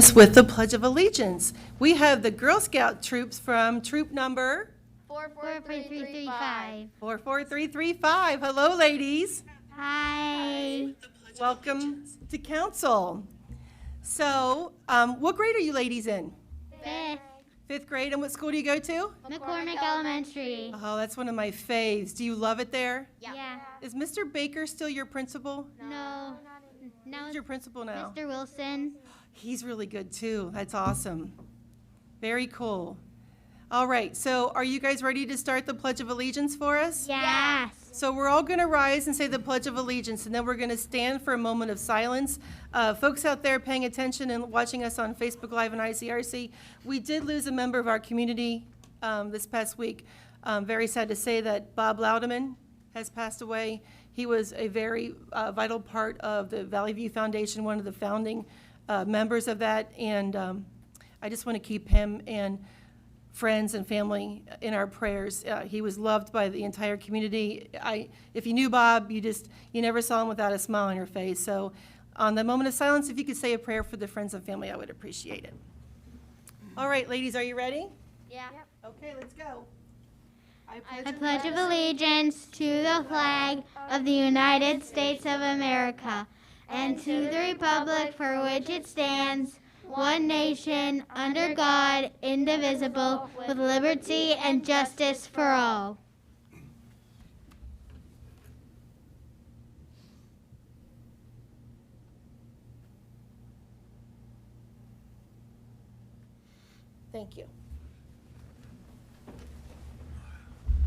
us with the Pledge of Allegiance. We have the Girl Scout troops from troop number 44335. 44335. Hello, ladies. Hi. Welcome to council. So, what grade are you ladies in? Fifth. Fifth grade, and what school do you go to? McCormick Elementary. Oh, that's one of my faves. Do you love it there? Yeah. Is Mr. Baker still your principal? No. Now Who's your principal now? Mr. Wilson. He's really good too. That's awesome. Very cool. All right, so are you guys ready to start the Pledge of Allegiance for us? Yes. So we're all going to rise and say the Pledge of Allegiance, and then we're going to stand for a moment of silence. Folks out there paying attention and watching us on Facebook Live and ICRC, we did lose a member of our community this past week. Very sad to say that Bob Loudeman has passed away. He was a very vital part of the Valley View Foundation, one of the founding members of that, and I just want to keep him and friends and family in our prayers. He was loved by the entire community. If you knew Bob, you never saw him without a smile on your face. So on the moment of silence, if you could say a prayer for the friends and family, I would appreciate it. All right, ladies, are you ready? Yeah. Okay, let's go. I pledge of allegiance to the flag of the United States of America and to the republic for which it stands, one nation, under God, indivisible, with liberty and justice for all. Thank you.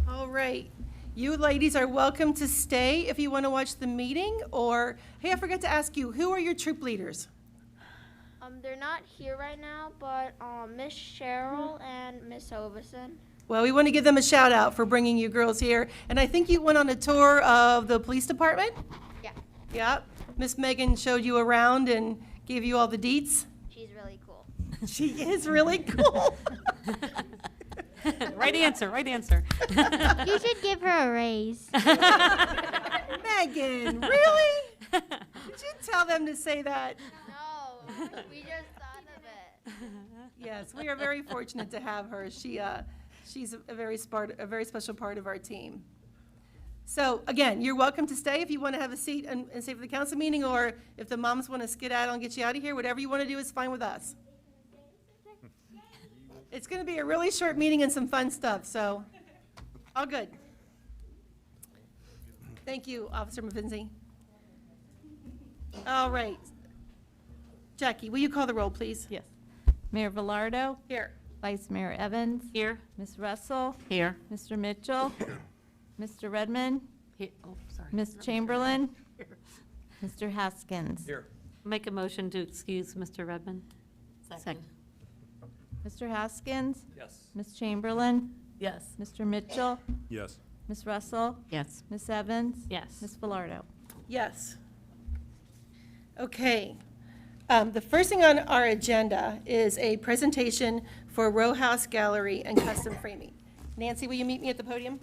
All right. You ladies are welcome to stay if you want to watch the meeting, or, hey, I forgot to ask you, who are your troop leaders? They're not here right now, but Miss Cheryl and Miss Ovison. Well, we want to give them a shout out for bringing you girls here. And I think you went on a tour of the police department? Yeah. Yep. Miss Megan showed you around and gave you all the deets. She's really cool. She is really cool. Right answer, right answer. You should give her a raise. Megan, really? Did you tell them to say that? No, we just thought of it. Yes, we are very fortunate to have her. She's a very special part of our team. So again, you're welcome to stay if you want to have a seat and stay for the council meeting, or if the moms want to skedaddle and get you out of here, whatever you want to do is fine with us. It's going to be a really short meeting and some fun stuff, so all good. Thank you, Officer Mavinzi. All right. Jackie, will you call the roll, please? Yes. Mayor Velardo? Here. Vice Mayor Evans? Here. Ms. Russell? Here. Mr. Mitchell? Mr. Redmond? Here. Oh, sorry. Ms. Chamberlain? Mr. Haskins? Here. Make a motion to excuse Mr. Redmond. Second. Mr. Haskins? Yes. Ms. Chamberlain? Yes. Mr. Mitchell? Yes. Ms. Russell? Yes. Ms. Evans? Yes. Ms. Velardo? Yes. Okay. The first thing on our agenda is a presentation for Row House Gallery and Custom Framing. Nancy, will you meet me at the podium?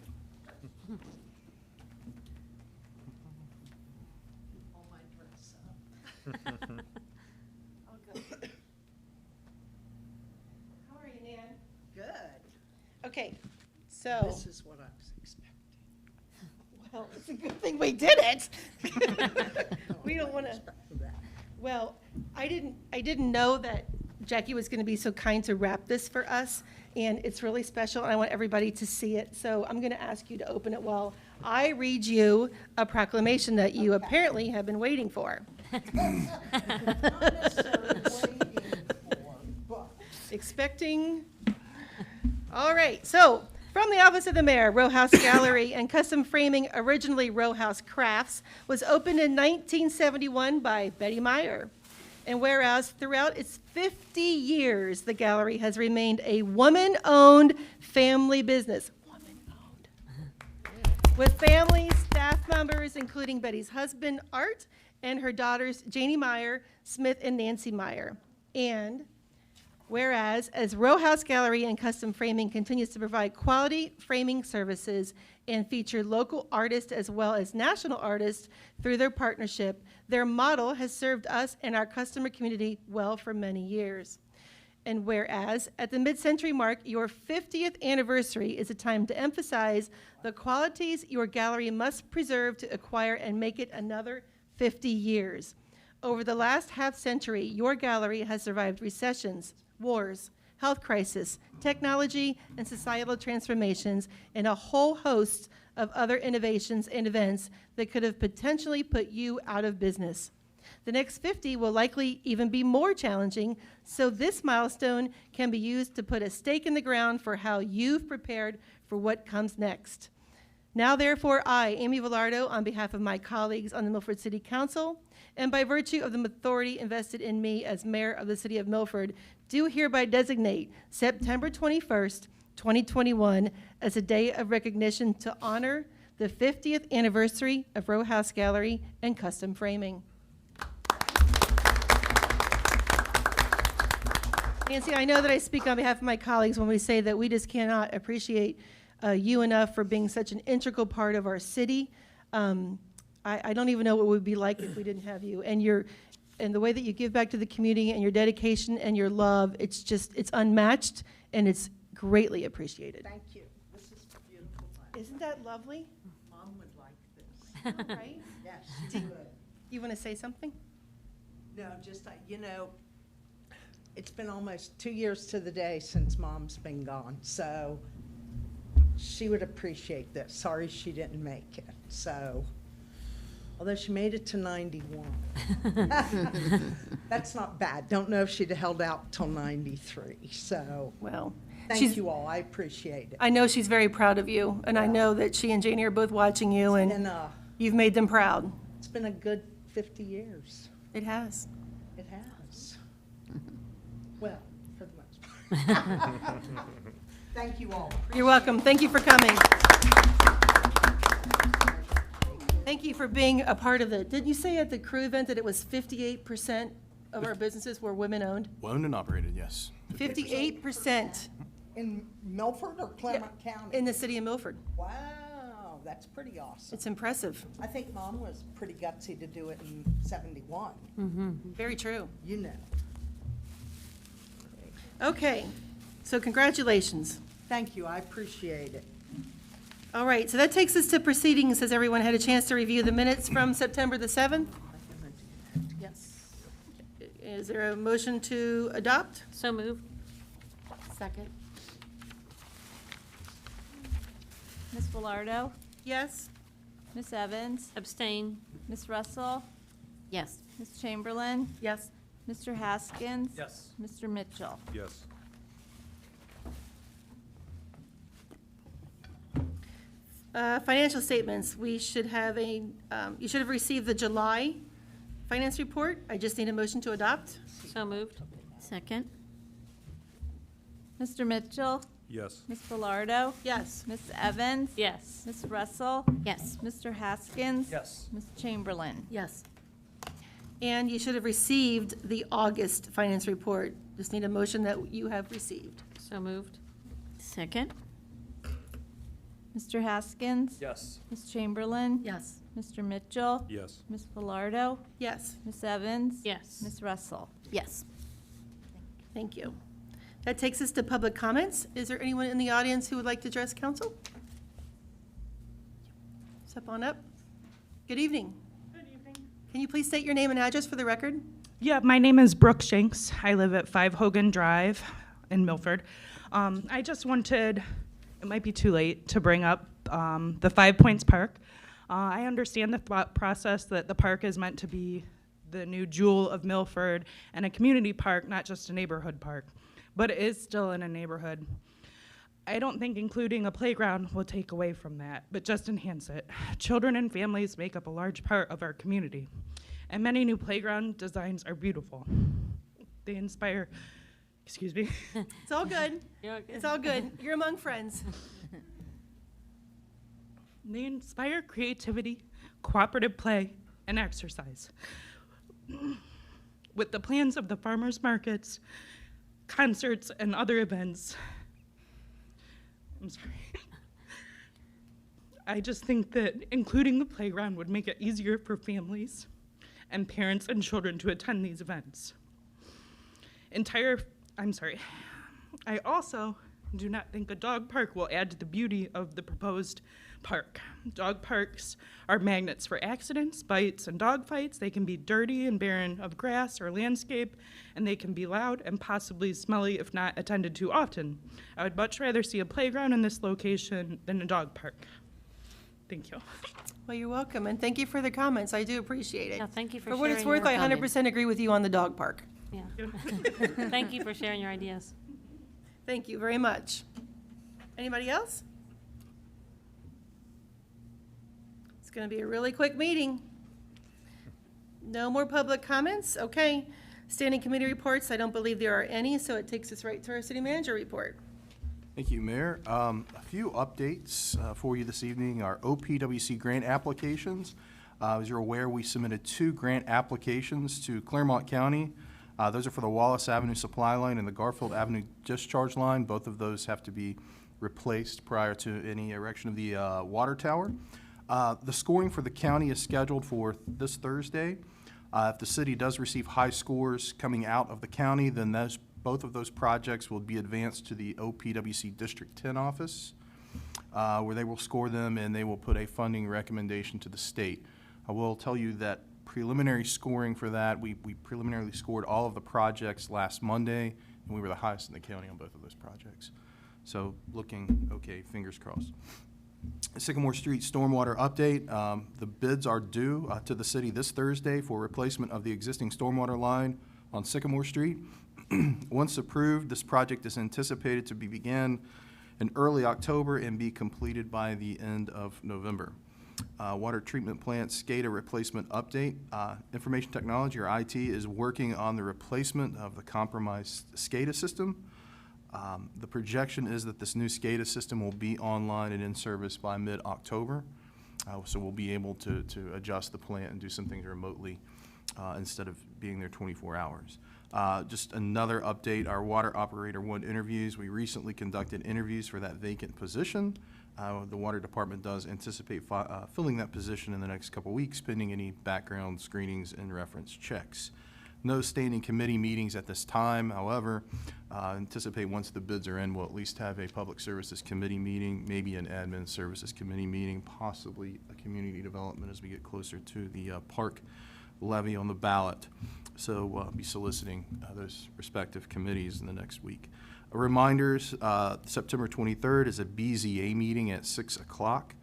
How are you, Nan? Good. Okay, so, This is what I was expecting. well, it's a good thing we did it. We don't want to. Well, I didn't know that Jackie was going to be so kind to wrap this for us, and it's really special, and I want everybody to see it. So I'm going to ask you to open it while I read you a proclamation that you apparently have been waiting for. Expecting. All right, so from the Office of the Mayor, Row House Gallery and Custom Framing, originally Row House Crafts, was opened in 1971 by Betty Meyer. And whereas throughout its 50 years, the gallery has remained a woman-owned family business. Woman-owned. With family staff members, including Betty's husband, Art, and her daughters, Janie Meyer, Smith, and Nancy Meyer. And Whereas, as Row House Gallery and Custom Framing continues to provide quality framing services and feature local artists as well as national artists through their partnership, their model has served us and our customer community well for many years. And whereas, at the mid-century mark, your 50th anniversary is a time to emphasize the qualities your gallery must preserve to acquire and make it another 50 years. Over the last half-century, your gallery has survived recessions, wars, health crisis, technology, and societal transformations, and a whole host of other innovations and events that could have potentially put you out of business. The next 50 will likely even be more challenging, so this milestone can be used to put a stake in the ground for how you've prepared for what comes next. Now, therefore, I, Amy Villardo, on behalf of my colleagues on the Milford City Council, and by virtue of the authority invested in me as mayor of the city of Milford, do hereby designate September 21st, 2021 as a day of recognition to honor the 50th anniversary of Row House Gallery and Custom Framing. Nancy, I know that I speak on behalf of my colleagues when we say that we just cannot appreciate you enough for being such an integral part of our city. I don't even know what it would be like if we didn't have you. And the way that you give back to the community and your dedication and your love, it's unmatched and it's greatly appreciated. Thank you. This is beautiful. Isn't that lovely? Mom would like this. All right. Yes, she would. You want to say something? No, just, it's been almost 2 years to the day since Mom's been gone, so she would appreciate this. Sorry she didn't make it, so, although she made it to 91. That's not bad. Don't know if she'd have held out till 93, so Well, thank you all. I appreciate it. I know she's very proud of you, and I know that she and Janie are both watching you, and And you've made them proud. it's been a good 50 years. It has. It has. Well, for the most part. Thank you all. You're welcome. Thank you for coming. Thank you for being a part of it. Didn't you say at the crew event that it was 58% of our businesses were women-owned? Owned and operated, yes. 58% In Milford or Clermont County? in the city of Milford. Wow, that's pretty awesome. It's impressive. I think Mom was pretty gutsy to do it in 71. Very true. You know. Okay, so congratulations. Thank you, I appreciate it. All right, so that takes us to proceedings. Has everyone had a chance to review the minutes from September the 7th? Yes. Is there a motion to adopt? So moved. Second. Ms. Villardo, Yes? Ms. Evans, Abstain. Ms. Russell, Yes. Ms. Chamberlain, Yes. Mr. Haskins. Yes. Mr. Mitchell. Yes. Financial statements, we should have you should have received the July finance report. I just need a motion to adopt. So moved. Second. Mr. Mitchell, Yes. Ms. Villardo, Yes. Ms. Evans, Yes. Ms. Russell, Yes. Mr. Haskins. Yes. Ms. Chamberlain. Yes. And you should have received the August finance report. Just need a motion that you have received. So moved. Second. Mr. Haskins. Yes. Ms. Chamberlain. Yes. Mr. Mitchell. Yes. Ms. Villardo, Yes, Ms. Evans. Yes. Ms. Russell. Yes. thank you. That takes us to public comments. Is there anyone in the audience who would like to address council? Step on up. Good evening. Good evening. Can you please state your name and address for the record? Yeah, my name is Brooke Shanks. I live at 5 Hogan Drive in Milford. I just wanted, it might be too late, to bring up the 5 Points Park. I understand the thought process that the park is meant to be the new jewel of Milford and a community park, not just a neighborhood park, but it is still in a neighborhood. I don't think including a playground will take away from that, but just enhance it. Children and families make up a large part of our community, and many new playground designs are beautiful. They inspire, excuse me. It's all good. It's all good. You're among friends. They inspire creativity, cooperative play, and exercise. With the plans of the farmers markets, concerts, and other events. I'm sorry. I just think that including the playground would make it easier for families and parents and children to attend these events. I also do not think a dog park will add to the beauty of the proposed park. Dog parks are magnets for accidents, bites, and dog fights. They can be dirty and barren of grass or landscape, and they can be loud and possibly smelly if not attended to often. I would much rather see a playground in this location than a dog park. Thank you. Well, you're welcome, and thank you for the comments. I do appreciate it. Yeah, thank you for For what it's sharing worth, your I opinion. 100% agree with you on the dog park. Yeah. Thank you for sharing your ideas. Thank you very much. Anybody else? It's going to be a really quick meeting. No more public comments? Okay. Standing committee reports, I don't believe there are any, so it takes us right to our city manager report. Thank you, Mayor. A few updates for you this evening. Our OPWC grant applications. As you're aware, we submitted 2 grant applications to Claremont County. Those are for the Wallace Avenue supply line and the Garfield Avenue discharge line. Both of those have to be replaced prior to any erection of the water tower. The scoring for the county is scheduled for this Thursday. If the city does receive high scores coming out of the county, then both of those projects will be advanced to the OPWC District 10 office, where they will score them and they will put a funding recommendation to the state. I will tell you that preliminary scoring for that, we preliminarily scored all of the projects last Monday, and we were the highest in the county on both of those projects. So looking okay, fingers crossed. Sycamore Street stormwater update. The bids are due to the city this Thursday for replacement of the existing stormwater line on Sycamore Street. Once approved, this project is anticipated to begin in early October and be completed by the end of November. Water treatment plant SCADA replacement update. Information technology, or IT, is working on the replacement of the compromised SCADA system. The projection is that this new SCADA system will be online and in service by mid-October. So we'll be able to adjust the plant and do some things remotely instead of being there 24 hours. Just another update, our Water Operator 1 interviews. We recently conducted interviews for that vacant position. The Water Department does anticipate filling that position in the next couple weeks, pending any background screenings and reference checks. No standing committee meetings at this time. However, anticipate once the bids are in, we'll at least have a Public Services Committee meeting, maybe an Admin Services Committee meeting, possibly a Community Development as we get closer to the park levy on the ballot. So I'll be soliciting those respective committees in the next week. Reminders, September 23rd is a BZA meeting at 6 o'clock.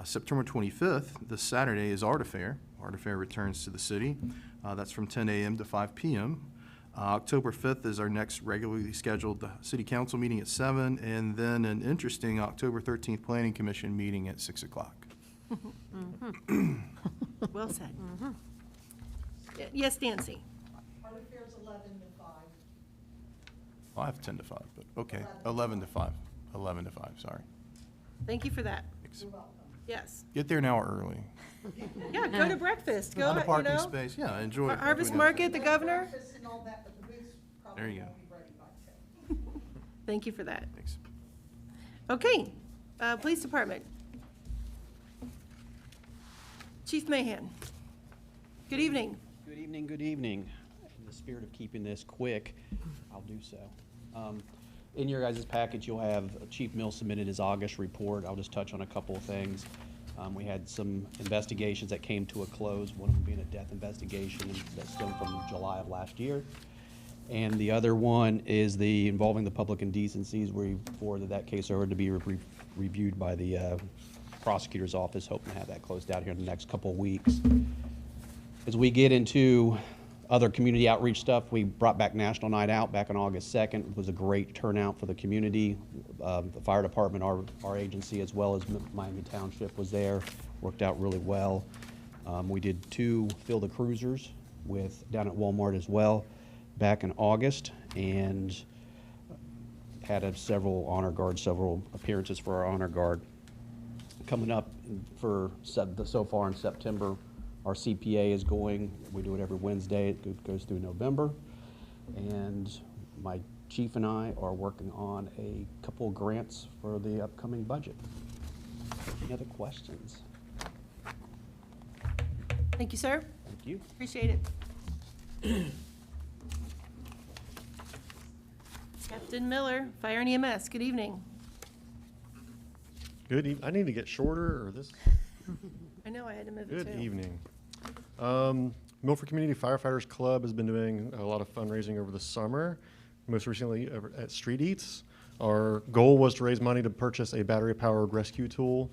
September 25th, this Saturday, is Art Affair. Art Affair returns to the city. That's from 10 a.m. to 5 p.m. October 5th is our next regularly scheduled City Council meeting at 7, and then an interesting October 13th Planning Commission meeting at 6 o'clock. Well said. Yes, Nancy? Art Affairs 11 to 5. Well, I have 10 to 5, but okay, 11 to 5. 11 to 5, sorry. Thank you for that. Thanks. Yes. Get there an hour early. Yeah, go to breakfast. Go, On the you parking know. space, yeah, enjoy it. Harvest Enjoy Market, the governor. Breakfast and all that, but the booths There you probably go. won't be ready by 10. Thank you for that. Thanks. Okay, Police Department. Chief Mahan. Good evening. Good evening, good evening. In the spirit of keeping this quick, I'll do so. In your guys' package, you'll have Chief Mills submitted his August report. I'll just touch on a couple of things. We had some investigations that came to a close, one of them being a death investigation that stemmed from July of last year. And the other one is involving the public indecencies. We forwarded that case over to be reviewed by the prosecutor's office, hoping to have that closed out here in the next couple of weeks. As we get into other community outreach stuff, we brought back National Night Out back on August 2nd. It was a great turnout for the community. The fire department, our agency, as well as Miami Township was there. Worked out really well. We did 2 Fill the Cruisers down at Walmart as well back in August, and had several honor guards, several appearances for our honor guard. Coming up so far in September, our CPA is going. We do it every Wednesday. It goes through November. And my Chief and I are working on a couple of grants for the upcoming budget. Any other questions? Thank you, sir. Thank you. Appreciate it. Captain Miller, Fire and EMS, good evening. I need to get shorter, or this? I know I had to move it too. Good evening. Milford Community Firefighters Club has been doing a lot of fundraising over the summer, most recently at Street Eats. Our goal was to raise money to purchase a battery-powered rescue tool.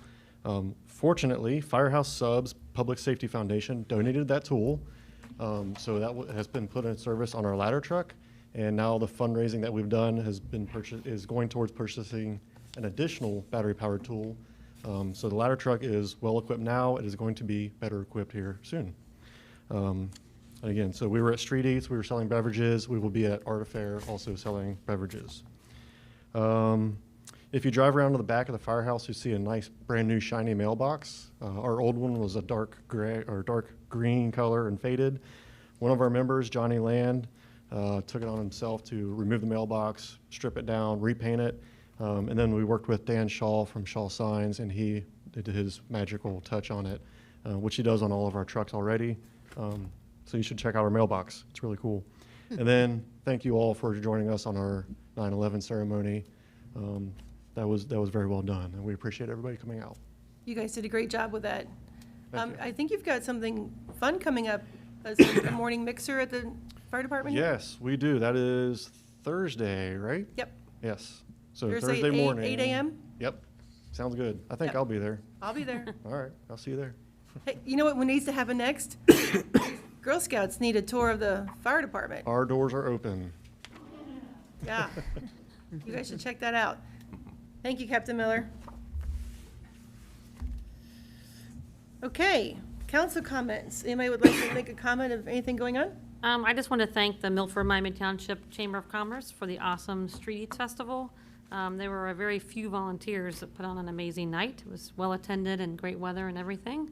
Fortunately, Firehouse Subs Public Safety Foundation donated that tool, so that has been put in service on our ladder truck, and now the fundraising that we've done is going towards purchasing an additional battery-powered tool. So the ladder truck is well equipped now. It is going to be better equipped here soon. Again, so we were at Street Eats, we were selling beverages. We will be at Art Affair also selling beverages. If you drive around to the back of the firehouse, you see a nice brand new shiny mailbox. Our old one was a dark gray or dark green color and faded. One of our members, Johnny Land, took it on himself to remove the mailbox, strip it down, repaint it. And then we worked with Dan Shaw from Shaw Signs, and he did his magical touch on it, which he does on all of our trucks already. So you should check out our mailbox. It's really cool. And then thank you all for joining us on our 9/11 ceremony. That was very well done, and we appreciate everybody coming out. You guys did a great job with that. Thank you. I think you've got something fun coming up, a morning mixer at the fire department? Yes, we do. That is Thursday, right? Yep. Yes. So Thursday, Thursday morning. 8 a.m.? Yep. Sounds good. I think Yep. I'll be there. I'll be there. All right. I'll see you there. Hey, you know what needs to happen next? Girl Scouts need a tour of the fire department. Our doors are open. Yeah. You guys should check that out. Thank you, Captain Miller. Okay, council comments. Anybody would like to make a comment of anything going on? I just want to thank the Milford Miami Township Chamber of Commerce for the awesome Street Eats Festival. There were a very few volunteers that put on an amazing night. It was well-attended and great weather and everything.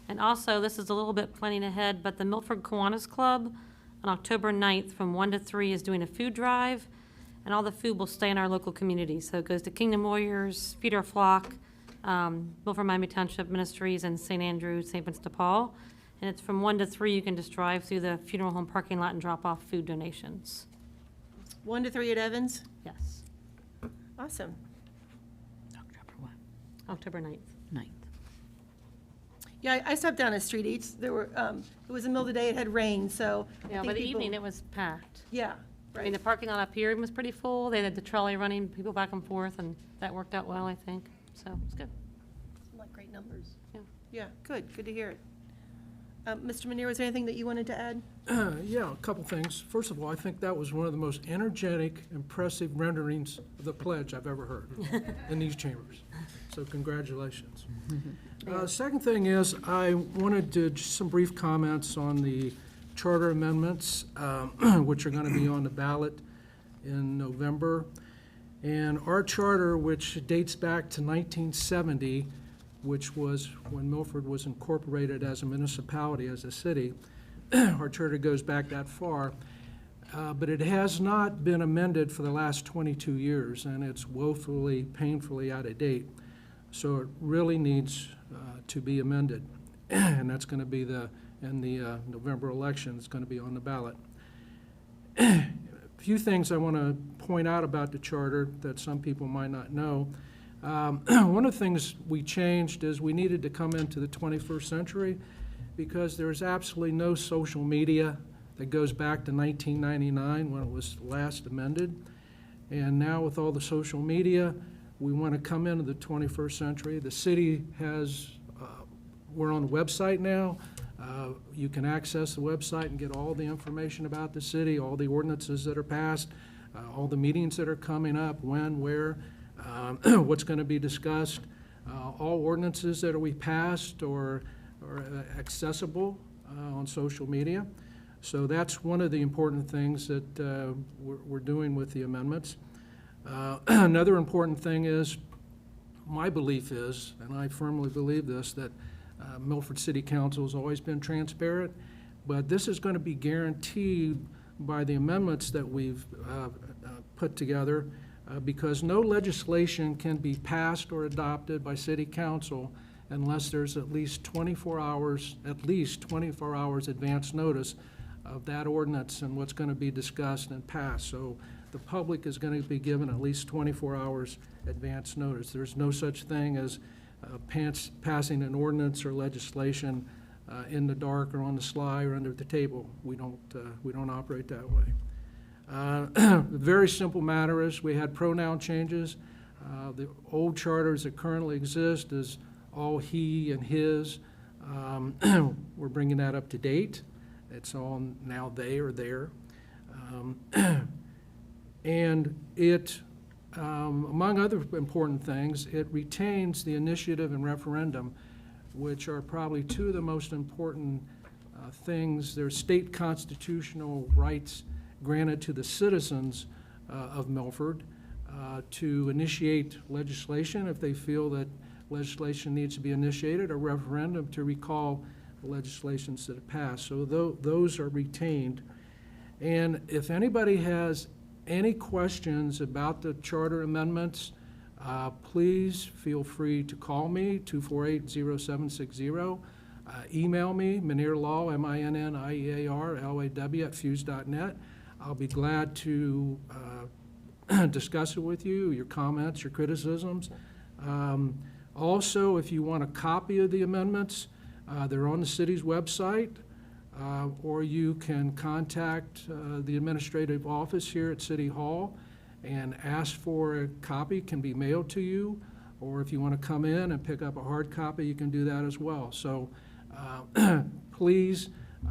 And also, this is a little bit planning ahead, but the Milford Kiwanis Club on October 9th from 1 to 3 is doing a food drive, and all the food will stay in our local community. So it goes to Kingdom Warriors, Feed Our Flock, Milford Miami Township Ministries, and St. Andrews, St. Vincent de Paul. And it's from 1 to 3. You can just drive through the funeral home parking lot and drop off food donations. 1 to 3 at Evans? Yes. Awesome. October 9th. Yeah, I stopped down at Street Eats. There were, it was the middle of the day, it had rained, so. I Yeah, think by the people- evening, it was packed. Yeah, I mean, right. the parking lot up here was pretty full. They had the trolley running, people back and forth, and that worked out well, I think. So it's good. Like great numbers. Yeah. Yeah, good to hear it. Mr. Manier, was there anything that you wanted to add? Yeah, a couple things. First of all, I think that was one of the most energetic, impressive renderings of the pledge I've ever heard in these chambers. So congratulations. Second thing is, I wanted to, just some brief comments on the charter amendments, which are going to be on the ballot in November. And our charter, which dates back to 1970, which was when Milford was incorporated as a municipality, as a city. Our charter goes back that far, but it has not been amended for the last 22 years, and it's woefully, painfully out of date. So it really needs to be amended, and that's going to be in the November election, it's going to be on the ballot. A few things I want to point out about the charter that some people might not know. One of the things we changed is we needed to come into the 21st century because there's absolutely no social media that goes back to 1999 when it was last amended. And now with all the social media, we want to come into the 21st century. The city has, we're on the website now. You can access the website and get all the information about the city, all the ordinances that are passed, all the meetings that are coming up, when, where, what's going to be discussed. All ordinances that we passed or are accessible on social media. So that's one of the important things that we're doing with the amendments. Another important thing is, my belief is, and I firmly believe this, that Milford City Council has always been transparent, but this is going to be guaranteed by the amendments that we've put together because no legislation can be passed or adopted by City Council unless there's at least 24 hours advance notice of that ordinance and what's going to be discussed and passed. So the public is going to be given at least 24 hours advance notice. There's no such thing as passing an ordinance or legislation in the dark or on the sly or under the table. We don't operate that way. The very simple matter is we had pronoun changes. The old charters that currently exist is all he and his. We're bringing that up to date. It's all now they or their. And it, among other important things, it retains the initiative and referendum, which are probably two of the most important things. They're state constitutional rights granted to the citizens of Milford to initiate legislation if they feel that legislation needs to be initiated, or referendum to recall the legislations that have passed. So those are retained. And if anybody has any questions about the charter amendments, please feel free to call me, 248-0760. Email me, Minnier-Law, MINNIEAR-LAW @fuse.net. I'll be glad to discuss it with you, your comments, your criticisms. Also, if you want a copy of the amendments, they're on the city's website, or you can contact the administrative office here at City Hall and ask for a copy. It can be mailed to you, or if you want to come in and pick up a hard copy, you can do that as well. So please,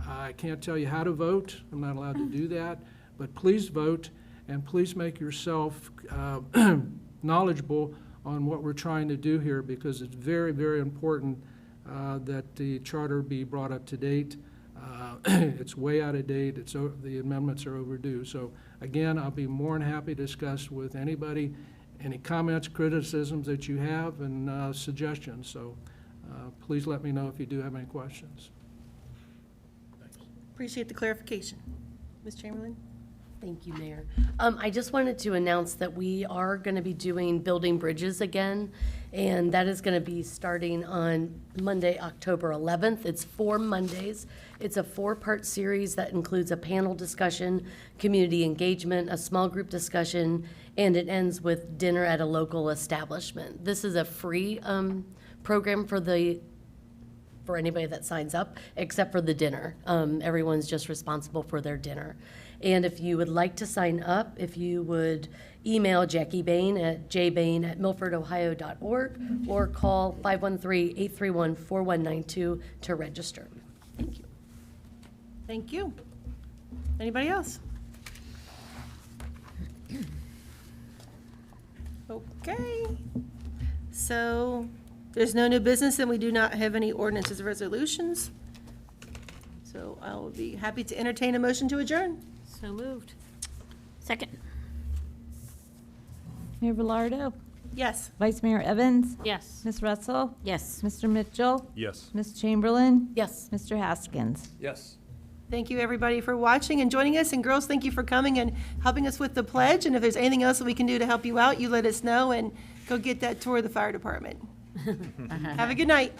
I can't tell you how to vote. I'm not allowed to do that, but please vote, and please make yourself knowledgeable on what we're trying to do here, because it's very, very important that the charter be brought up to date. It's way out of date. The amendments are overdue. So again, I'll be more than happy to discuss with anybody any comments, criticisms that you have, and suggestions. So please let me know if you do have any questions. Appreciate the clarification. Ms. Chamberlain? Thank you, Mayor. I just wanted to announce that we are going to be doing Building Bridges again, and that is going to be starting on Monday, October 11th. It's 4 Mondays. It's a 4-part series that includes a panel discussion, community engagement, a small group discussion, and it ends with dinner at a local establishment. This is a free program for anybody that signs up, except for the dinner. Everyone's just responsible for their dinner. And if you would like to sign up, if you would email Jackie Bain at jbain@milfordohio.org or call 513-831-4192 to register. Thank you. Thank you. Anybody else? Okay. So there's no new business, and we do not have any ordinances or resolutions. So I will be happy to entertain a motion to adjourn. So moved. Second. Mayor Velardo? Yes. Vice Mayor Evans? Yes. Ms. Russell? Yes. Mr. Mitchell? Yes. Ms. Chamberlain? Yes. Mr. Haskins? Yes. Thank you, everybody, for watching and joining us. And girls, thank you for coming and helping us with the pledge. And if there's anything else that we can do to help you out, you let us know, and go get that tour of the fire department. Have a good night.